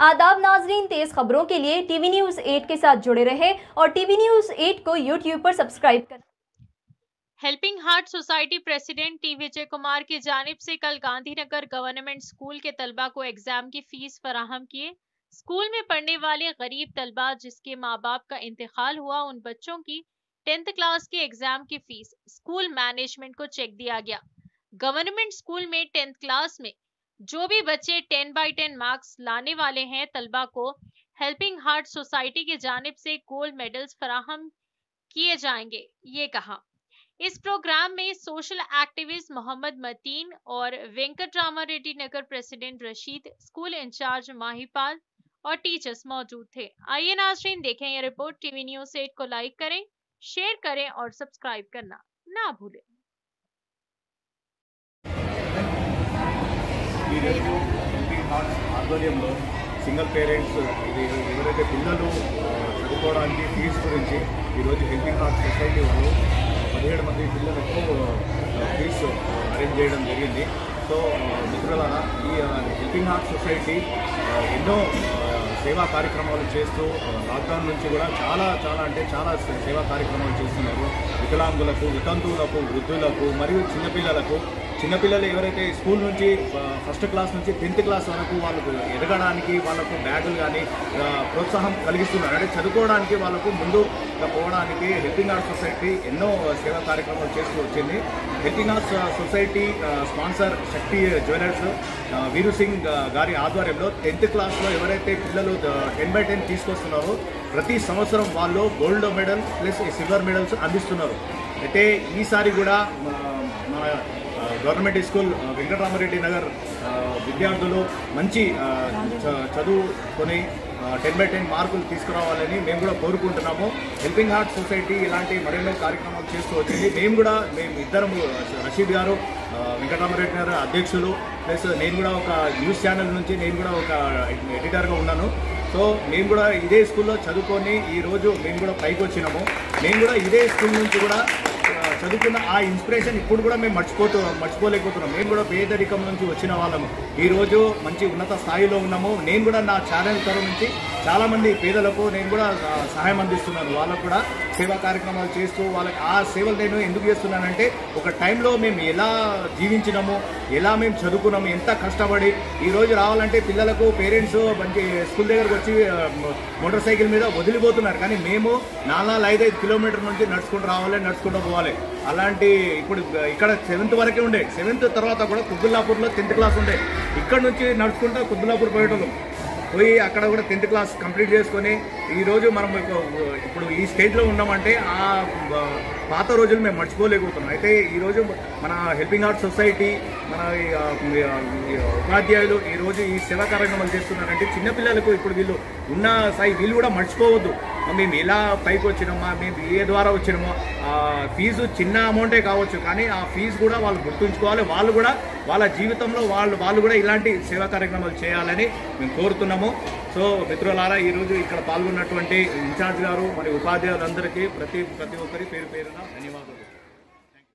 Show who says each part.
Speaker 1: आदाब नाजरीन, तेज खबरों के लिए टीवी न्यूज़ 8 के साथ जुड़े रहे और टीवी न्यूज़ 8 को यूट्यूब पर सब्सक्राइब करें।
Speaker 2: Helping heart society president T Vijay Kumar की जानिब से कल गांधीनगर गवर्नमेंट स्कूल के तलबा को एग्जाम की फीस फराहम किए। स्कूल में पढ़ने वाले गरीब तलबा जिसके माँ बाप का इंतकाल हुआ, उन बच्चों की 10th क्लास के एग्जाम की फीस स्कूल मैनेजमेंट को चेक दिया गया। गवर्नमेंट स्कूल में 10th क्लास में जो भी बच्चे 10/10 मार्क्स लाने वाले हैं, तलबा को हेल्पिंग हार्ट सोसाइटी की जानिब से गोल्ड मेडल्स फराहम किए जाएंगे, ये कहा। इस प्रोग्राम में सोशल एक्टिविस्ट मोहम्मद मतीन और Venkataramareddy Nagar president Rasheed, school incharge Mahipal और टीचर्स मौजूद थे। आइए नाज़रीन, देखें ये रिपोर्ट। टीवी न्यूज़ 8 को लाइक करें, शेयर करें और सब्सक्राइब करना ना भूलें।
Speaker 3: ఆధ్వర్యంలో సింగిల్ పేరెంట్స్ ఇది ఎవరైతే పిల్లలు చదువుకోవడానికి ఫీజు గురించి ఈరోజు హెల్పింగ్ హార్ట్ సొసైటీ వాళ్ళు 17 మంది పిల్లలకు ఫీజు అరేంజ్ చేయడం జరిగింది. సో మిత్రులారా, ఈ హెల్పింగ్ హార్ట్ సొసైటీ ఎన్నో సేవా కార్యక్రమాలు చేస్తూ లాక్డౌన్ నుంచి కూడా చాలా సేవా కార్యక్రమాలు చేస్తున్నారు. వికలాంగులకు, వితంతువులకు, వృద్ధులకు మరియు చిన్నపిల్లలు ఎవరైతే స్కూల్ నుంచి ఫస్ట్ క్లాస్ నుంచి 10th క్లాస్ వరకు వాళ్ళకు ఎదగడానికి, వాళ్ళకు బ్యాగులు కానీ ప్రోత్సాహం కలిగిస్తున్నారు. అంటే చదువుకోవడానికి వాళ్ళకు ముందు పోవడానికి హెల్పింగ్ హార్ట్ సొసైటీ ఎన్నో సేవా కార్యక్రమాలు చేస్తూ వచ్చింది. హెల్పింగ్ హార్ట్ సొసైటీ స్పాన్సర్ శక్తి జ్యువెలర్స్ వీరు సింగ్ గారి ఆధ్వర్యంలో 10th క్లాస్లో ఎవరైతే పిల్లలు 10/10 తీసుకొస్తున్నారో ప్రతి సంవత్సరం వాళ్ళు gold medal plus silver medals అందిస్తున్నారు. అయితే ఈసారి కూడా మన గవర్నమెంట్ స్కూల్ వెంకటరామారెడ్డి నగర్ విద్యార్థులు మంచి చదువుకొని 10/10 మార్కులు తీసుకురావాలని మేము కూడా కోరుకుంటున్నాము. హెల్పింగ్ హార్ట్ సొసైటీ ఇలాంటి మరెన్నో కార్యక్రమాలు చేస్తూ వచ్చింది. మేము ఇద్దరము, రషీద్ గారు వెంకటరామారెడ్డి గారు అధ్యక్షులు, ప్లస్ నేను కూడా ఒక న్యూస్ ఛానల్ నుంచి నేను కూడా ఒక ఎడిటర్గా ఉన్నాను. సో మేము కూడా ఇదే స్కూల్లో చదువుకొని ఈరోజు మేము కూడా పైకి వచ్చినాము. మేము కూడా ఇదే స్కూల్ నుంచి కూడా చదువుకున్న ఆ ఇన్స్పిరేషన్ ఇప్పుడు కూడా మేము మర్చిపోలేకపోతున్నాం. మేము కూడా పేదరికం నుంచి వచ్చిన వాళ్ళము, ఈరోజు మంచి ఉన్నత స్థాయిలో ఉన్నాము. నేను కూడా నా ఛానల్ తరఫు నుంచి చాలామంది పేదలకు నేను కూడా సహాయం అందిస్తున్నాను. వాళ్ళకు కూడా సేవా కార్యక్రమాలు చేస్తూ వాళ్ళకి ఆ సేవలు నేను ఎందుకు చేస్తున్నానంటే, ఒక టైంలో మేము ఎలా జీవించినాము, ఎలా మేము చదువుకున్నాము, ఎంత కష్టపడి ఈరోజు రావాలంటే పిల్లలకు పేరెంట్స్ మంచి స్కూల్ దగ్గరకు వచ్చి మోటార్ సైకిల్ మీద వదిలిపోతున్నారు. కానీ మేము 4-5 కిలోమీటర్ల నుంచి నడుచుకుంటూ రావాలి, నడుచుకుంటూ పోవాలి. అలాంటి ఇప్పుడు ఇక్కడ 7th వరకే ఉండే, 7th తర్వాత కూడా కుద్దుల్లాపూర్లో 10th క్లాస్ ఉండే. ఇక్కడ నుంచి నడుచుకుంటూ కుద్దుల్లాపూర్ పోయేటోళ్ళం, పోయి అక్కడ కూడా 10th క్లాస్ కంప్లీట్ చేసుకొని ఈరోజు మనం ఇప్పుడు ఈ స్టేజ్లో ఉన్నామంటే ఆ పాత రోజులు మేము మర్చిపోలేకపోతున్నాం. అయితే ఈరోజు మన హెల్పింగ్ హార్ట్ సొసైటీ, మన ఉపాధ్యాయులు ఈరోజు ఈ సేవా కార్యక్రమాలు చేస్తున్నారంటే చిన్నపిల్లలకు ఇప్పుడు వీళ్ళు ఉన్న స్థాయి వీళ్ళు కూడా మర్చిపోవద్దు. మేము ఎలా పైకి వచ్చినామా, మేము ఏ ద్వారా వచ్చినామో, ఫీజు చిన్న అమౌంటే కావచ్చు, కానీ ఆ ఫీజు కూడా వాళ్ళు గుర్తుంచుకోవాలి. వాళ్ళు కూడా వాళ్ళ జీవితంలో వాళ్ళు కూడా ఇలాంటి సేవా కార్యక్రమాలు చేయాలని మేము కోరుతున్నాము. సో మిత్రులారా, ఈరోజు ఇక్కడ పాల్గొన్నటువంటి ఇన్ఛార్జ్ గారు మరియు ఉపాధ్యాయులందరికీ ప్రతి ఒక్కరి పేరు పేరున ధన్యవాదాలు.